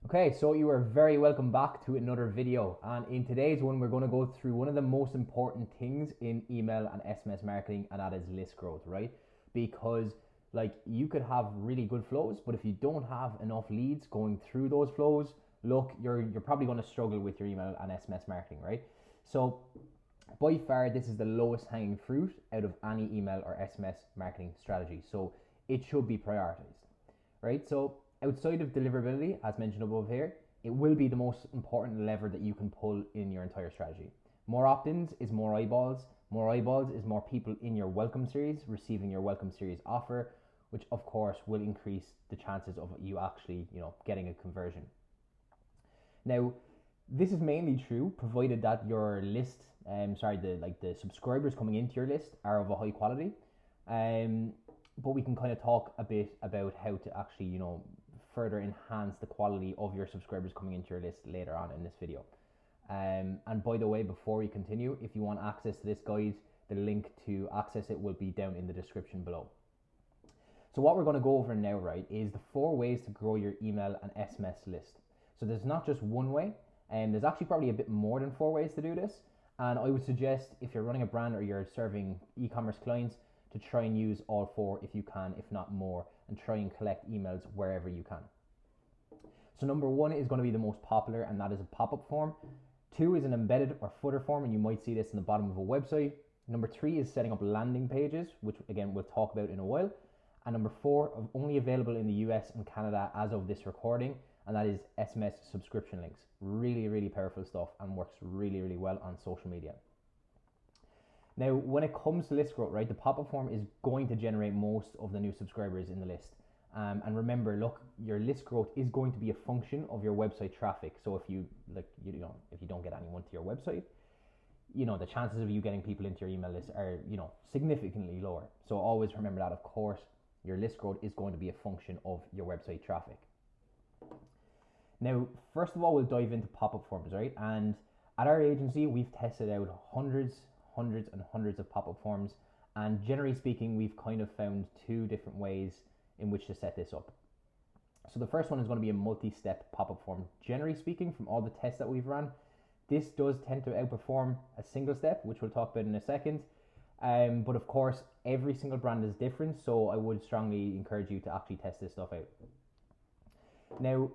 Okay, so you are very welcome back to another video, and in today's one we're going to go through one of the most important things in email and SMS marketing, and that is list growth, right? Because you could have really good flows, but if you don't have enough leads going through those flows, look, you're probably going to struggle with your email and SMS marketing, right? So by far this is the lowest hanging fruit out of any email or SMS marketing strategy, so it should be prioritized, right? So outside of deliverability, as mentioned above here, it will be the most important lever that you can pull in your entire strategy. More opt-ins is more eyeballs. More eyeballs is more people in your welcome series receiving your welcome series offer, which of course will increase the chances of you actually, getting a conversion. Now, this is mainly true provided that your list, the subscribers coming into your list are of a high quality. But we can kind of talk a bit about how to actually, further enhance the quality of your subscribers coming into your list later on in this video. And by the way, before we continue, if you want access to this guide, the link to access it will be down in the description below. So what we're going to go over now, right, is the 4 ways to grow your email and SMS list. So there's not just one way, and there's actually probably a bit more than 4 ways to do this. And I would suggest if you're running a brand or you're serving e-commerce clients to try and use all 4 if you can, if not more, and try and collect emails wherever you can. So number 1 is going to be the most popular, and that is a pop-up form. 2 is an embedded or footer form, and you might see this in the bottom of a website. Number 3 is setting up landing pages, which again we'll talk about in a while. And number 4, only available in the US and Canada as of this recording, and that is SMS subscription links. Really, really powerful stuff and works really, really well on social media. Now, when it comes to list growth, right, the pop-up form is going to generate most of the new subscribers in the list. And remember, look, your list growth is going to be a function of your website traffic. So if you if you don't get anyone to your website, the chances of you getting people into your email list are, significantly lower. So always remember that, of course, your list growth is going to be a function of your website traffic. Now, first of all, we'll dive into pop-up forms, right? And at our agency, we've tested out hundreds and hundreds of pop-up forms, and generally speaking, we've kind of found 2 different ways in which to set this up. So the first one is going to be a multi-step pop-up form. Generally speaking, from all the tests that we've run, this does tend to outperform a single step, which we'll talk about in a second. But of course, every single brand is different, so I would strongly encourage you to actually test this stuff out. Now,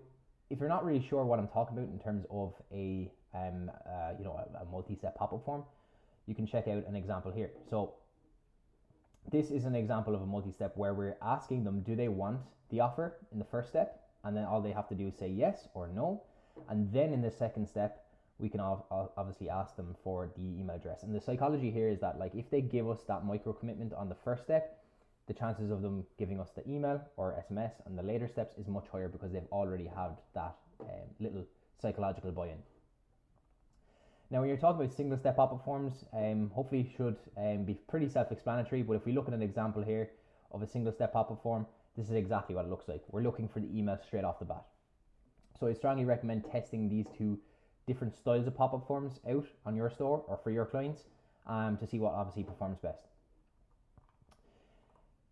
if you're not really sure what I'm talking about in terms of a multi-step pop-up form, you can check out an example here. So this is an example of a multi-step where we're asking them, do they want the offer in the first step? And then all they have to do is say yes or no. And then in the second step, we can obviously ask them for the email address. And the psychology here is that, if they give us that micro commitment on the first step, the chances of them giving us the email or SMS on the later steps is much higher because they've already had that little psychological buy-in. Now, when you're talking about single step pop-up forms, hopefully should be pretty self-explanatory, but if we look at an example here of a single step pop-up form, this is exactly what it looks like. We're looking for the email straight off the bat. So I strongly recommend testing these 2 different styles of pop-up forms out on your store or for your clients to see what obviously performs best.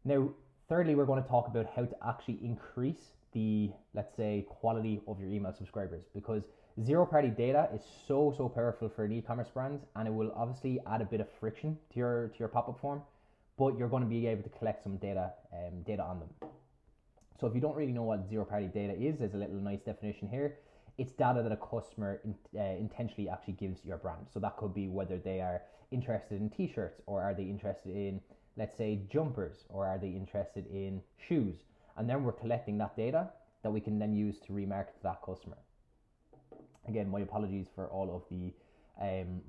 Now, thirdly, we're going to talk about how to actually increase the, let's say, quality of your email subscribers, because zero-party data is so powerful for an e-commerce brand, and it will obviously add a bit of friction to your pop-up form, but you're going to be able to collect some data on them. So if you don't really know what zero-party data is, there's a little nice definition here. It's data that a customer intentionally actually gives your brand. So that could be whether they are interested in t-shirts, or are they interested in, let's say, jumpers, or are they interested in shoes? And then we're collecting that data that we can then use to remarket to that customer. Again, my apologies for all of the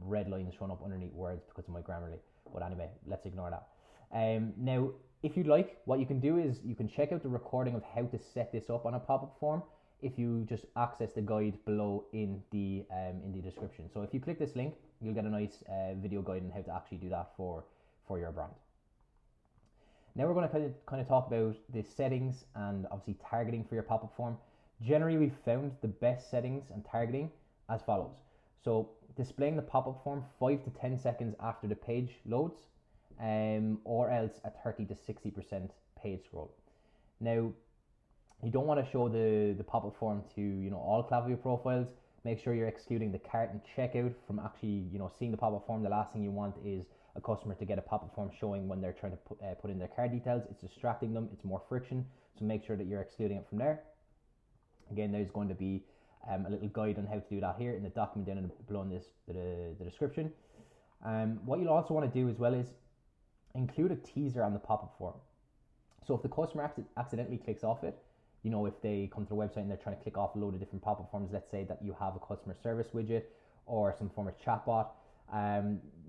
red lines showing up underneath words because of my Grammarly. But anyway, let's ignore that. Now, if you'd like, what you can do is you can check out the recording of how to set this up on a pop-up form if you just access the guide below in the description. So if you click this link, you'll get a nice video guide on how to actually do that for your brand. Now we're going to kind of talk about the settings and obviously targeting for your pop-up form. Generally, we've found the best settings and targeting as follows. So displaying the pop-up form 5 to 10 seconds after the page loads, or else a 30 to 60% page scroll. Now, You don't want to show the pop-up form to, you know, all Klaviyo profiles. Make sure you're excluding the cart and checkout from actually, you know, seeing the pop-up form. The last thing you want is a customer to get a pop-up form showing when they're trying to put in their card details. It's distracting them. It's more friction. So make sure that you're excluding it from there. Again, there's going to be a little guide on how to do that here in the document down below in the description. What you'll also want to do as well is include a teaser on the pop-up form. So if the customer accidentally clicks off it, you know, if they come to the website and they're trying to click off a load of different pop-up forms, let's say that you have a customer service widget or some form of chatbot,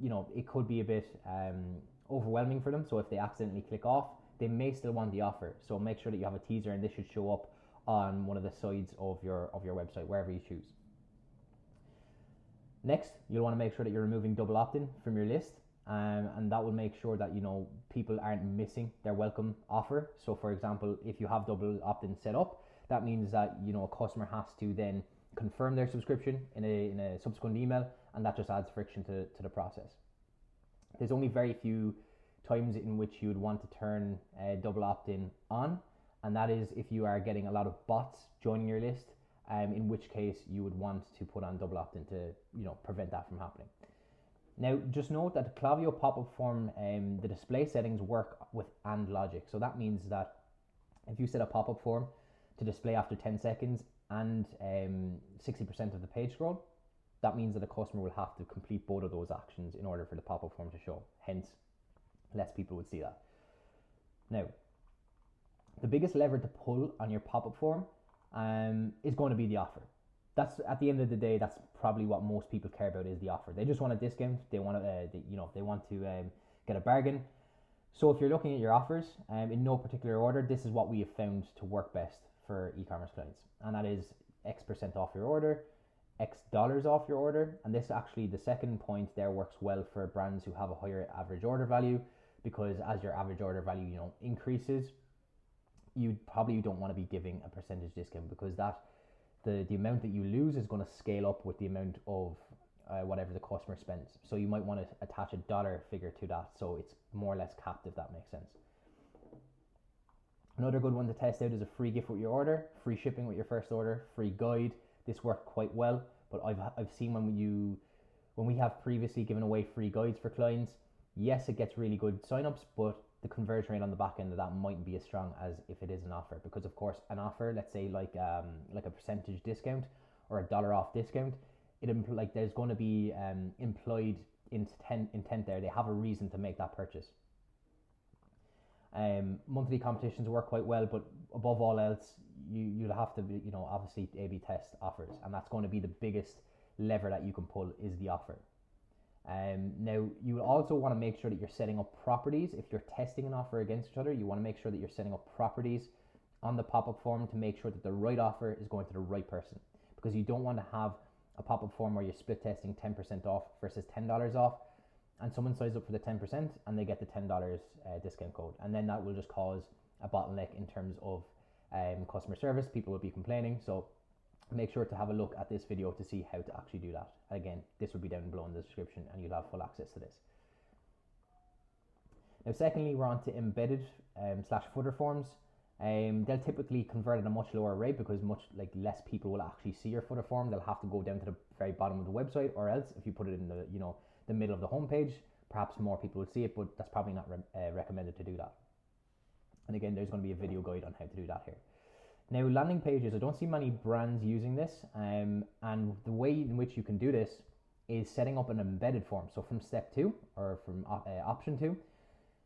you know, it could be a bit overwhelming for them. So if they accidentally click off, they may still want the offer. So make sure that you have a teaser, and this should show up on one of the sides of your website, wherever you choose. Next, you'll want to make sure that you're removing double opt-in from your list. And that will make sure that, you know, people aren't missing their welcome offer. So for example, if you have double opt-in set up, that means that, you know, a customer has to then confirm their subscription in a subsequent email, and that just adds friction to the process. There's only very few times in which you would want to turn double opt-in on, and that is if you are getting a lot of bots joining your list, in which case you would want to put on double opt-in to, you know, prevent that from happening. Now, just note that the Klaviyo pop-up form, the display settings work with AND logic. So that means that if you set a pop-up form to display after 10 seconds and 60% of the page scroll, that means that a customer will have to complete both of those actions in order for the pop-up form to show. Hence, less people would see that. Now, the biggest lever to pull on your pop-up form is going to be the offer. That's, at the end of the day, that's probably what most people care about, is the offer. They just want a discount. They want to, they want to get a bargain. So if you're looking at your offers in no particular order, this is what we have found to work best for e-commerce clients, and that is X% off your order, X dollars off your order. And this actually, the second point there, works well for brands who have a higher average order value, because as your average order value, you know, increases, you probably don't want to be giving a percentage discount, because that the amount that you lose is going to scale up with the amount of whatever the customer spends. So you might want to attach a dollar figure to that, so it's more or less capped, if that makes sense. Another good one to test out is a free gift with your order, free shipping with your first order, free guide. This worked quite well, but I've seen when we have previously given away free guides for clients, yes, it gets really good signups, but the conversion rate on the back end of that mightn't be as strong as if it is an offer, because of course an offer, let's say like a percentage discount or a dollar off discount, like there's going to be implied intent there. They have a reason to make that purchase. Monthly competitions work quite well, but above all else, you'll have to, you know, obviously A/B test offers, and that's going to be the biggest lever that you can pull, is the offer. Now, you will also want to make sure that you're setting up properties. If you're testing an offer against each other, you want to make sure that you're setting up properties on the pop-up form to make sure that the right offer is going to the right person, because you don't want to have a pop-up form where you're split testing 10% off versus $10 off, and someone signs up for the 10% and they get the $10 discount code, and then that will just cause a bottleneck in terms of customer service. People will be complaining. So make sure to have a look at this video to see how to actually do that. Again, this will be down below in the description, and you'll have full access to this. Now, secondly, we're on to embedded / footer forms. They'll typically convert at a much lower rate, because less people will actually see your footer form. They'll have to go down to the very bottom of the website, or else if you put it in the middle of the homepage, perhaps more people would see it, but that's probably not recommended to do that. And again, there's going to be a video guide on how to do that here. Now, landing pages, I don't see many brands using this, and the way in which you can do this is setting up an embedded form. So from step 2, or from option 2,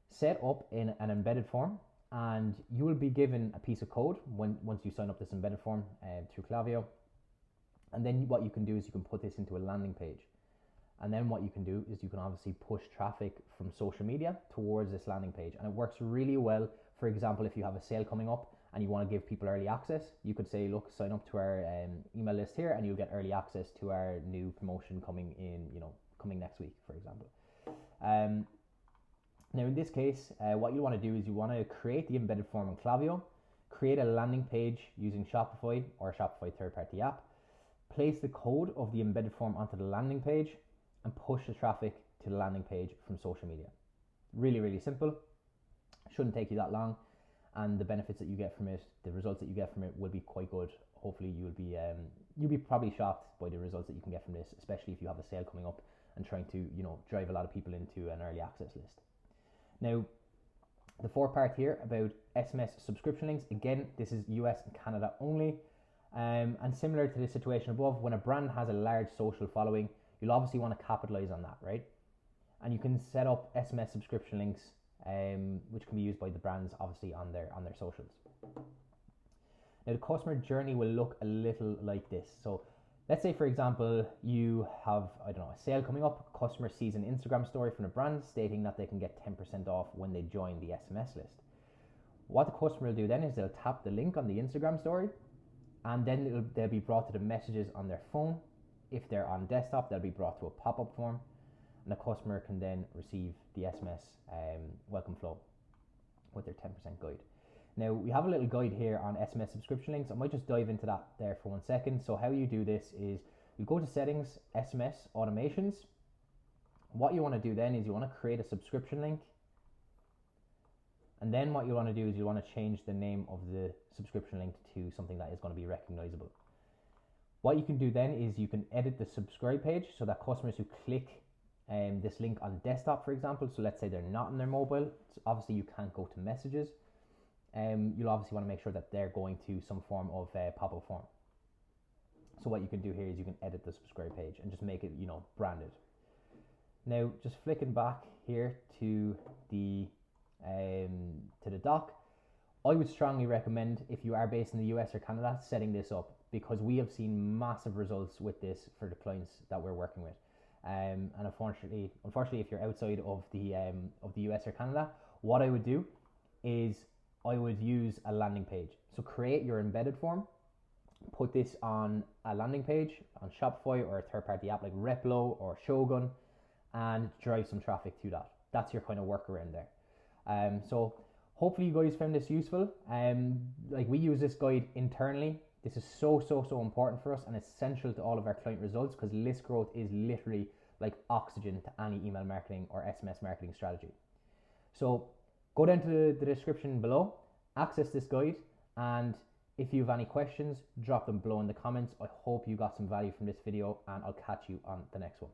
set up in an embedded form, and you will be given a piece of code once you sign up this embedded form through Klaviyo. And then what you can do is you can put this into a landing page. And then what you can do is you can obviously push traffic from social media towards this landing page. And it works really well. For example, if you have a sale coming up and you want to give people early access, you could say, look, sign up to our email list here, and you'll get early access to our new promotion coming next week, for example. Now, in this case, what you want to do is you want to create the embedded form in Klaviyo, create a landing page using Shopify or Shopify third-party app, place the code of the embedded form onto the landing page, and push the traffic to the landing page from social media. Really, really simple. Shouldn't take you that long. and the benefits that you get from it, the results that you get from it will be quite good. Hopefully you'll be probably shocked by the results that you can get from this, especially if you have a sale coming up and trying to, you know, drive a lot of people into an early access list. Now, the fourth part here about SMS subscription links, again, this is US and Canada only. And similar to the situation above, when a brand has a large social following, you'll obviously want to capitalize on that, right? And you can set up SMS subscription links, which can be used by the brands obviously on their socials. Now the customer journey will look a little like this. So let's say, for example, you have, I don't know, a sale coming up. Customer sees an Instagram story from a brand stating that they can get 10% off when they join the SMS list. What the customer will do then is they'll tap the link on the Instagram story, and then they'll be brought to the messages on their phone. If they're on desktop, they'll be brought to a pop-up form, and the customer can then receive the SMS welcome flow with their 10% guide. Now we have a little guide here on SMS subscription links. I might just dive into that there for 1 second. So how you do this is you go to settings, SMS automations. What you want to do then is you want to create a subscription link. And then what you want to do is you want to change the name of the subscription link to something that is going to be recognizable. What you can do then is you can edit the subscribe page so that customers who click this link on desktop, for example, so let's say they're not on their mobile, so obviously you can't go to messages. You'll obviously want to make sure that they're going to some form of pop-up form. So what you can do here is you can edit the subscribe page and just make it, you know, branded. Now, just flicking back here to the doc, I would strongly recommend, if you are based in the US or Canada, setting this up, because we have seen massive results with this for the clients that we're working with. And unfortunately, if you're outside of the US or Canada, what I would do is I would use a landing page. So create your embedded form, put this on a landing page on Shopify or a third-party app like Replo or Shogun, and drive some traffic to that. That's your kind of workaround there. So hopefully you guys found this useful. Like, we use this guide internally. This is so important for us and essential to all of our client results, because list growth is literally like oxygen to any email marketing or SMS marketing strategy. So go down to the description below, access this guide, and if you have any questions, drop them below in the comments. I hope you got some value from this video, and I'll catch you on the next one.